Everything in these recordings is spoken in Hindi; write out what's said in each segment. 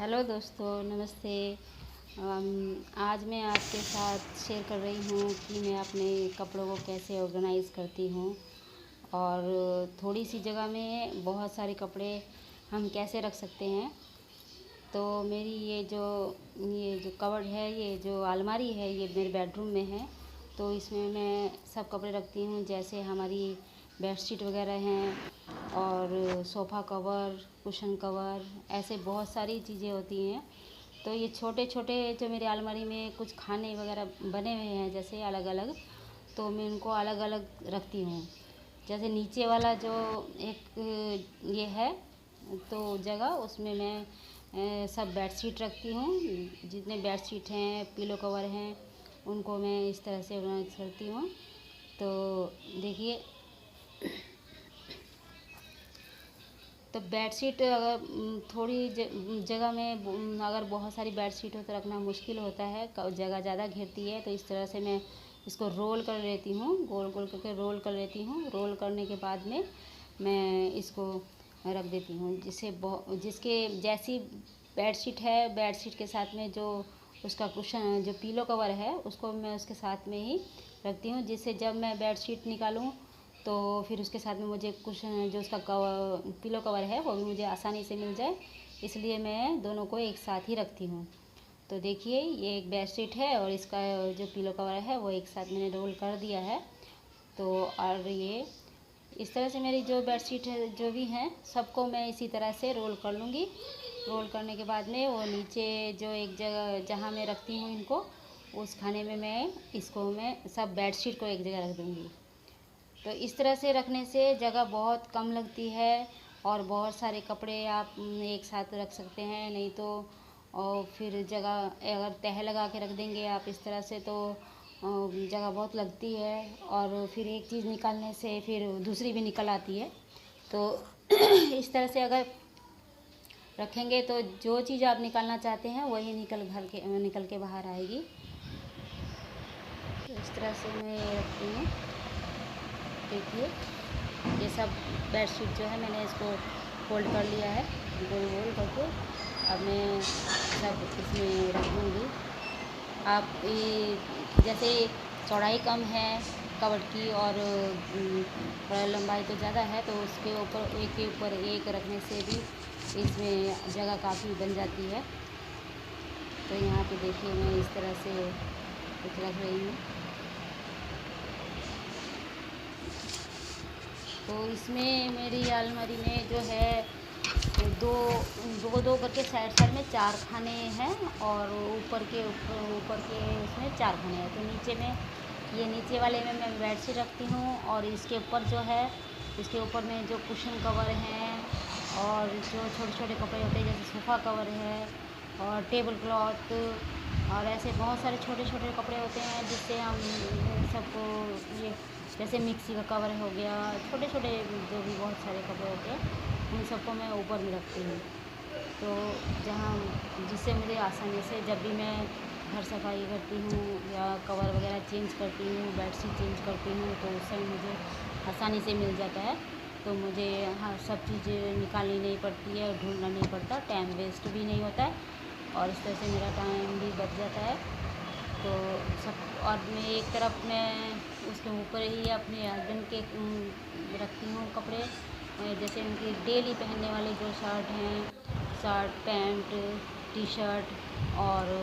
हेलो दोस्तों, नमस्ते। आज मैं आपके साथ शेयर कर रही हूँ कि मैं अपने कपड़ों को कैसे ऑर्गेनाइज़ करती हूँ और थोड़ी सी जगह में बहुत सारे कपड़े हम कैसे रख सकते हैं। तो मेरी ये जो कबर्ड है, ये जो अलमारी है, ये मेरे बेडरूम में है। तो इसमें मैं सब कपड़े रखती हूँ, जैसे हमारी बेडशीट वगैरह हैं और सोफ़ा कवर, कुशन कवर, ऐसे बहुत सारी चीज़ें होती हैं। तो ये छोटे छोटे जो मेरे अलमारी में कुछ खाने वगैरह बने हुए हैं, जैसे अलग अलग, तो मैं उनको अलग अलग रखती हूँ। जैसे नीचे वाला जो एक ये है तो जगह, उसमें मैं सब बेडशीट रखती हूँ। जितने बेडशीट हैं, पिलो कवर हैं, उनको मैं इस तरह से ऑर्गेनाइज करती हूँ। तो देखिए, तो बेडशीट अगर थोड़ी जगह में अगर बहुत सारी बेडशीट हो तो रखना मुश्किल होता है, जगह ज़्यादा घेरती है। तो इस तरह से मैं इसको रोल कर लेती हूँ, गोल गोल करके रोल कर लेती हूँ। रोल करने के बाद में मैं इसको रख देती हूँ, जिसके जैसी बेडशीट है, बेडशीट के साथ में जो उसका कुशन, जो पिलो कवर है, उसको मैं उसके साथ में ही रखती हूँ, जिससे जब मैं बेडशीट निकालूँ तो फिर उसके साथ में मुझे कुछ जो उसका पिलो कवर है वो भी मुझे आसानी से मिल जाए। इसलिए मैं दोनों को एक साथ ही रखती हूँ। तो देखिए, ये एक बेडशीट है और इसका जो पिलो कवर है वो एक साथ मैंने रोल कर दिया है। तो और ये इस तरह से मेरी जो बेडशीट है, जो भी हैं, सबको मैं इसी तरह से रोल कर लूँगी। रोल करने के बाद में वो नीचे जो एक जगह जहाँ मैं रखती हूँ इनको, उस खाने में मैं सब बेडशीट को एक जगह रख दूँगी। तो इस तरह से रखने से जगह बहुत कम लगती है और बहुत सारे कपड़े आप एक साथ रख सकते हैं। नहीं तो और फिर जगह अगर तह लगा के रख देंगे आप इस तरह से, तो जगह बहुत लगती है और फिर एक चीज़ निकालने से फिर दूसरी भी निकल आती है। तो इस तरह से अगर रखेंगे तो जो चीज़ आप निकालना चाहते हैं वही निकल के बाहर आएगी। तो इस तरह से मैं रखती हूँ। देखिए, ये सब बेडशीट जो है मैंने इसको फोल्ड कर लिया है गोल गोल करके। अब मैं सब इसमें रख दूँगी। आप ये जैसे चौड़ाई कम है कबर्ड की और थोड़ा लंबाई तो ज़्यादा है, तो उसके ऊपर एक के ऊपर एक रखने से भी इसमें जगह काफ़ी बन जाती है। तो यहाँ पे देखिए, मैं इस तरह से कुछ रख रही हूँ। तो इसमें मेरी अलमारी में जो है दो दो दो करके साइड साइड में 4 खाने हैं और ऊपर के उसमें 4 खाने हैं। तो नीचे में, ये नीचे वाले में मैं बेडशीट रखती हूँ और इसके ऊपर जो है, इसके ऊपर में जो कुशन कवर हैं और जो छोटे छोटे कपड़े होते हैं, जैसे सोफ़ा कवर है और टेबल क्लॉथ और ऐसे बहुत सारे छोटे छोटे कपड़े होते हैं, जिससे हम सबको, ये जैसे मिक्सी का कवर हो गया, छोटे छोटे जो भी बहुत सारे कपड़े होते हैं, उन सबको मैं ऊपर में रखती हूँ। तो जिससे मुझे आसानी से जब भी मैं घर सफाई करती हूँ या कवर वगैरह चेंज करती हूँ, बेडशीट चेंज करती हूँ, तो उस समय मुझे आसानी से मिल जाता है। तो मुझे सब चीज़ें निकालनी नहीं पड़ती है और ढूंढना नहीं पड़ता, टाइम वेस्ट भी नहीं होता है और इस तरह से मेरा टाइम भी बच जाता है। तो सब, और मैं एक तरफ मैं उसके ऊपर ही अपने हस्बैंड के रखती हूँ कपड़े, जैसे उनकी डेली पहनने वाले जो शर्ट पैंट टी शर्ट और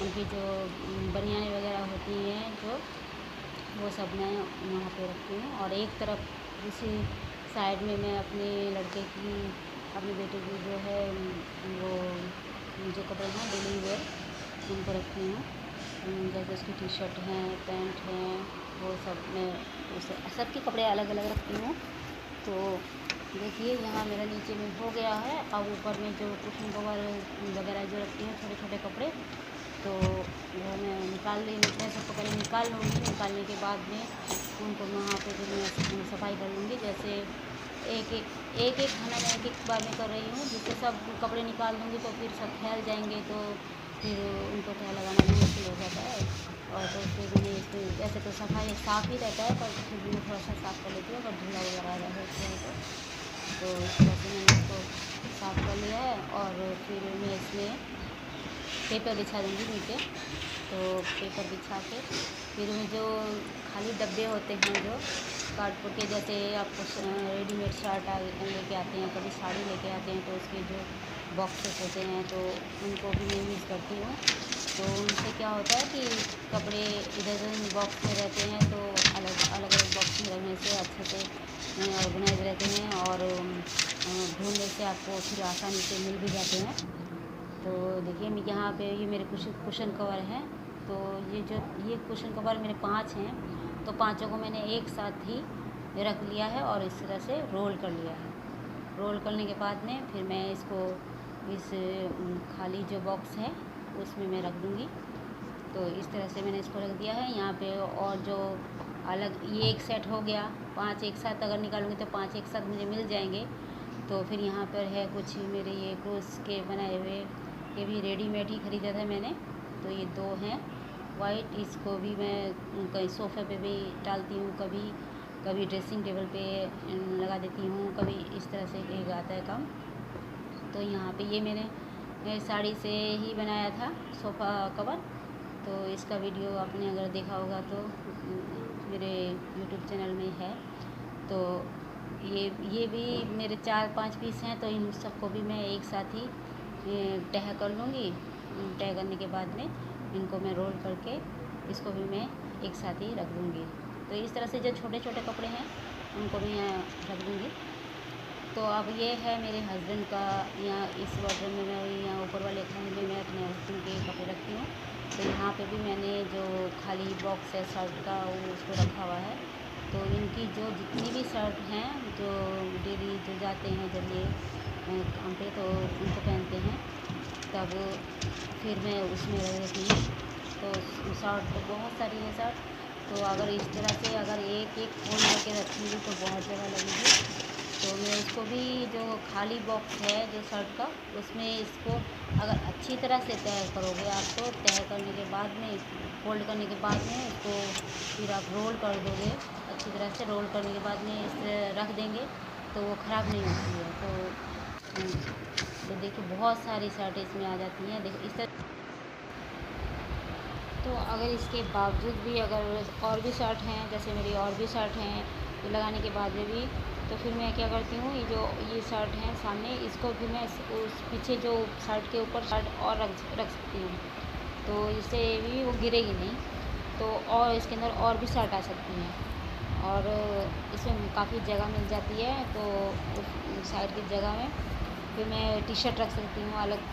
उनकी जो बनियानें वगैरह होती हैं, जो वो सब मैं वहाँ पे रखती हूँ। और एक तरफ दूसरी साइड में मैं अपने लड़के की, अपने बेटे की जो है वो जो कपड़े हैं डेली वेयर, उनको रखती हूँ। जैसे उसकी टी शर्ट हैं, पैंट हैं, वो सब मैं उसे सबके कपड़े अलग अलग रखती हूँ। तो देखिए, यहाँ मेरा नीचे में हो गया है। अब ऊपर में जो कुशन कवर वगैरह जो रखती हूँ, छोटे छोटे कपड़े, तो वो मैं मैं सबको पहले निकाल लूँगी। निकालने के बाद में उनको वहाँ पे जो मैं सफाई कर लूँगी। जैसे एक एक खाना मैं एक बार में कर रही हूँ, जिससे सब कपड़े निकाल दूँगी तो फिर सब फैल जाएंगे, तो फिर उनको तह लगाना भी मुश्किल हो जाता है। और तो फिर मैंने इसमें वैसे तो सफाई साफ़ ही रहता है, पर फिर भी मैं थोड़ा सा साफ़ कर लेती हूँ अगर धूला वगैरह रहता है तो इस तरह से मैंने इसको साफ़ कर लिया है। और फिर मैं इसमें पेपर बिछा दूँगी नीचे। तो पेपर बिछा के फिर में जो खाली डब्बे होते हैं जो कार्डबोर्ड के, जैसे आपको रेडीमेड शर्ट लेके आते हैं, कभी साड़ी लेके आते हैं, तो उसके जो बॉक्सेस होते हैं तो उनको भी मैं यूज़ करती हूँ। तो उनसे क्या होता है कि कपड़े इधर उधर बॉक्स में रहते हैं, तो अलग अलग अलग बॉक्स में रखने से अच्छे से ऑर्गेनाइज रहते हैं और ढूंढने से आपको फिर आसानी से मिल भी जाते हैं। तो देखिए मैं यहाँ पे ये मेरे कुशन कवर हैं। तो ये कुशन कवर मेरे 5 हैं, तो पाँचों को मैंने एक साथ ही रख लिया है और इस तरह से रोल कर लिया है। रोल करने के बाद में फिर मैं इसको इस खाली जो बॉक्स है उसमें मैं रख दूँगी। तो इस तरह से मैंने इसको रख दिया है यहाँ पे। और जो अलग ये एक सेट हो गया, 5 एक साथ अगर निकालूँगी तो 5 एक साथ मुझे मिल जाएंगे। तो फिर यहाँ पर है कुछ मेरे ये क्रोश के बनाए हुए, ये भी रेडीमेड ही ख़रीदा था मैंने। तो ये 2 हैं वाइट, इसको भी मैं कहीं सोफ़े पे भी डालती हूँ, कभी कभी ड्रेसिंग टेबल पे लगा देती हूँ, कभी इस तरह से एक आता है काम। तो यहाँ पे ये मैंने साड़ी से ही बनाया था सोफ़ा कवर। तो इसका वीडियो आपने अगर देखा होगा तो मेरे यूट्यूब चैनल में है। तो ये भी मेरे 4-5 पीस हैं, तो इन सबको भी मैं एक साथ ही तह कर लूँगी। तह करने के बाद में इनको मैं रोल करके इसको भी मैं एक साथ ही रख दूँगी। तो इस तरह से जो छोटे छोटे कपड़े हैं उनको भी यहाँ रख दूँगी। तो अब ये है मेरे हस्बैंड का, यहाँ इस वार्डरोब में मैं यहाँ ऊपर वाले खाने में मैं अपने हस्बैंड के कपड़े रखती हूँ। तो यहाँ पे भी मैंने जो खाली बॉक्स है शर्ट का वो उसको रखा हुआ है। तो इनकी जो जितनी भी शर्ट हैं जो डेली जो जाते हैं जब ये काम पे तो उनको पहनते हैं, तब फिर मैं उसमें रख देती हूँ। तो शर्ट तो बहुत सारी है शर्ट। तो अगर इस तरह से अगर एक एक फोल्ड करके रखूँगी तो बहुत जगह लगेगी। तो मैं इसको भी जो खाली बॉक्स है जो शर्ट का, उसमें इसको अगर अच्छी तरह से तय करोगे आप, तो तय करने के बाद में फोल्ड करने के बाद में इसको फिर आप रोल कर दोगे। अच्छी तरह से रोल करने के बाद में इसे रख देंगे तो वो ख़राब नहीं होती है। तो देखिए बहुत सारी शर्ट इसमें आ जाती हैं। देखो इस तरह। तो अगर इसके बावजूद भी अगर और भी शर्ट हैं, जैसे मेरी और भी शर्ट हैं, तो लगाने के बाद में भी, तो फिर मैं क्या करती हूँ, ये शर्ट हैं सामने, इसको फिर मैं उस पीछे जो शर्ट के ऊपर शर्ट और रख सकती हूँ। तो इससे भी वो गिरेगी नहीं। तो और इसके अंदर और भी शर्ट आ सकती हैं और इसमें काफ़ी जगह मिल जाती है। तो उस साइड की जगह में फिर मैं टी शर्ट रख सकती हूँ अलग।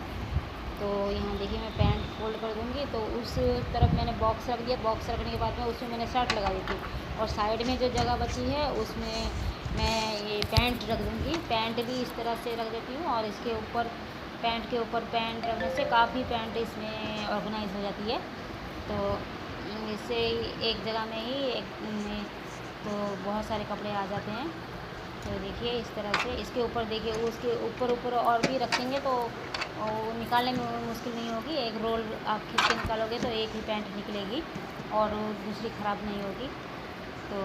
तो यहाँ देखिए मैं पैंट फोल्ड कर दूँगी, तो उस तरफ मैंने बॉक्स रख दिया। बॉक्स रखने के बाद में उसमें मैंने शर्ट लगा दी थी और साइड में जो जगह बची है उसमें मैं ये पैंट रख दूँगी। पैंट भी इस तरह से रख देती हूँ और इसके ऊपर पैंट के ऊपर पैंट रखने से काफ़ी पैंट इसमें ऑर्गेनाइज हो जाती है। तो इससे एक जगह में ही तो बहुत सारे कपड़े आ जाते हैं। तो देखिए इस तरह से इसके ऊपर देखिए, उसके ऊपर और भी रखेंगे तो वो निकालने में मुश्किल नहीं होगी। एक रोल आप खींच के निकालोगे तो एक ही पैंट निकलेगी और दूसरी ख़राब नहीं होगी। तो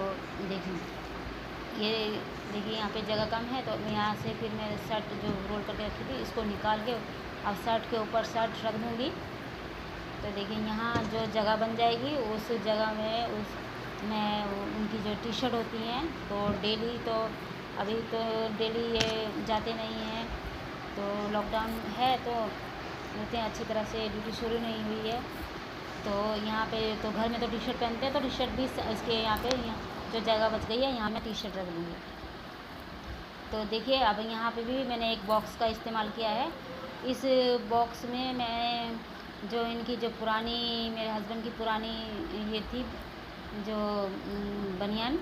देखिए ये देखिए यहाँ पे जगह कम है, तो यहाँ से फिर मैं शर्ट जो रोल करके रखी थी इसको निकाल के अब शर्ट के ऊपर शर्ट रख दूँगी। तो देखिए यहाँ जो जगह बन जाएगी उस जगह में मैं उनकी जो टी शर्ट होती हैं, तो डेली तो अभी तो डेली ये जाते नहीं हैं, तो लॉकडाउन है तो इतने अच्छी तरह से ड्यूटी शुरू नहीं हुई है। तो यहाँ पे तो घर में तो टी शर्ट पहनते हैं, तो टी शर्ट भी इसके यहाँ पे जो जगह बच गई है यहाँ मैं टी शर्ट रख दूँगी। तो देखिए अब यहाँ पे भी मैंने एक बॉक्स का इस्तेमाल किया है। इस बॉक्स में मैं जो इनकी जो पुरानी मेरे हस्बैंड की पुरानी ये थी जो बनियान,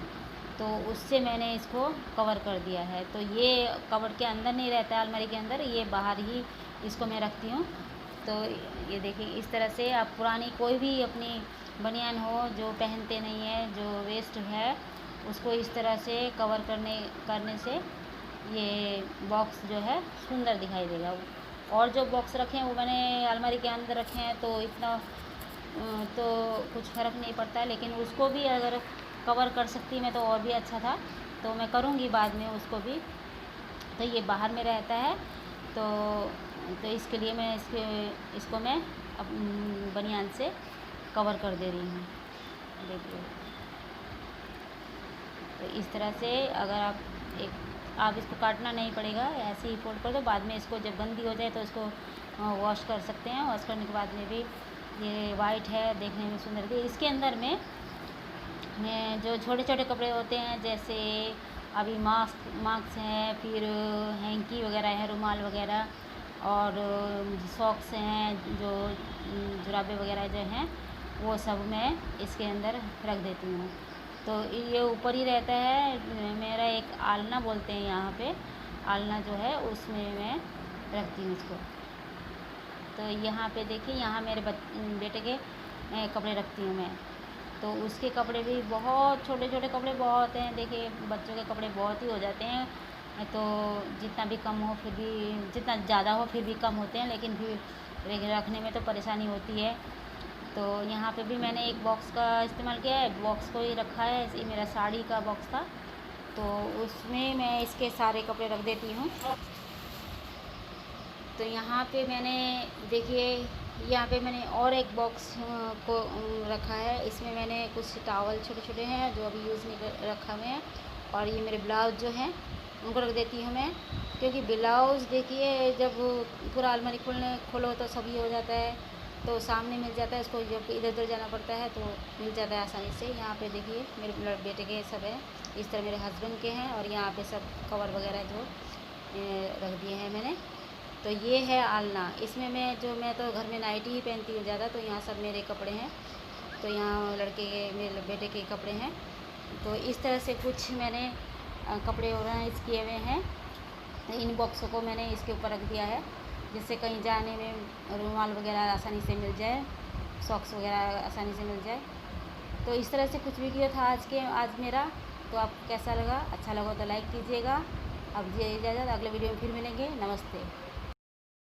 तो उससे मैंने इसको कवर कर दिया है। तो ये कवर के अंदर नहीं रहता है अलमारी के अंदर, ये बाहर ही इसको मैं रखती हूँ। तो ये देखिए इस तरह से आप पुरानी कोई भी अपनी बनियान हो जो पहनते नहीं है, जो वेस्ट है, उसको इस तरह से कवर करने से ये बॉक्स जो है सुंदर दिखाई देगा। और जो बॉक्स रखे हैं वो मैंने अलमारी के अंदर रखे हैं, तो इतना तो कुछ फ़र्क नहीं पड़ता, लेकिन उसको भी अगर कवर कर सकती मैं तो और भी अच्छा था। तो मैं करूँगी बाद में उसको भी। तो ये बाहर में रहता है, तो तो इसके लिए मैं इसको मैं अब बनियान से कवर कर दे रही हूँ। देखिए, तो इस तरह से अगर आप इसको काटना नहीं पड़ेगा, ऐसे ही फोल्ड कर दो। बाद में इसको जब गंदी हो जाए तो इसको वॉश कर सकते हैं। वॉश करने के बाद में भी ये वाइट है, देखने में सुंदर थी। इसके अंदर में जो छोटे छोटे कपड़े होते हैं, जैसे अभी मास्क हैं, फिर हैंकी वगैरह है, रुमाल वगैरह, और सॉक्स हैं, जो जुराबे वगैरह जो हैं, वो सब मैं इसके अंदर रख देती हूँ। तो ये ऊपर ही रहता है। मेरा एक आलना बोलते हैं यहाँ पे, आलना जो है उसमें मैं रखती हूँ इसको। तो यहाँ पे देखिए, यहाँ मेरे बेटे के कपड़े रखती हूँ मैं। तो उसके कपड़े भी बहुत छोटे छोटे कपड़े बहुत हैं। देखिए, बच्चों के कपड़े बहुत ही हो जाते हैं। तो जितना भी कम हो फिर भी, जितना ज़्यादा हो फिर भी कम होते हैं, लेकिन फिर रखने में तो परेशानी होती है। तो यहाँ पे भी मैंने एक बॉक्स का इस्तेमाल किया है, बॉक्स को ही रखा है। ये मेरा साड़ी का बॉक्स था, तो उसमें मैं इसके सारे कपड़े रख देती हूँ। तो यहाँ पे मैंने देखिए, यहाँ पे मैंने और एक बॉक्स को रखा है। इसमें मैंने कुछ टॉवल छोटे छोटे हैं जो अभी यूज़ नहीं रखा हुए हैं, और ये मेरे ब्लाउज़ जो हैं उनको रख देती हूँ मैं। क्योंकि ब्लाउज़ देखिए, जब पूरा अलमारी खोलो तो सभी हो जाता है, तो सामने मिल जाता है। उसको जब इधर उधर जाना पड़ता है तो मिल जाता है आसानी से। यहाँ पे देखिए, मेरे बेटे के सब है, इस तरह मेरे हस्बैंड के हैं, और यहाँ पे सब कवर वगैरह जो रख दिए हैं मैंने। तो ये है आलना। इसमें मैं तो घर में नाइटी ही पहनती हूँ ज़्यादा, तो यहाँ सब मेरे कपड़े हैं। तो यहाँ मेरे बेटे के कपड़े हैं। तो इस तरह से कुछ मैंने कपड़े ऑर्गेनाइज़ किए हुए हैं। इन बॉक्सों को मैंने इसके ऊपर रख दिया है, जिससे कहीं जाने में रुमाल वगैरह आसानी से मिल जाए, सॉक्स वगैरह आसानी से मिल जाए। तो इस तरह से कुछ वीडियो था आज मेरा। तो आपको कैसा लगा? अच्छा लगा तो लाइक कीजिएगा। अब ये इजाज़त, अगले वीडियो में फिर मिलेंगे। नमस्ते।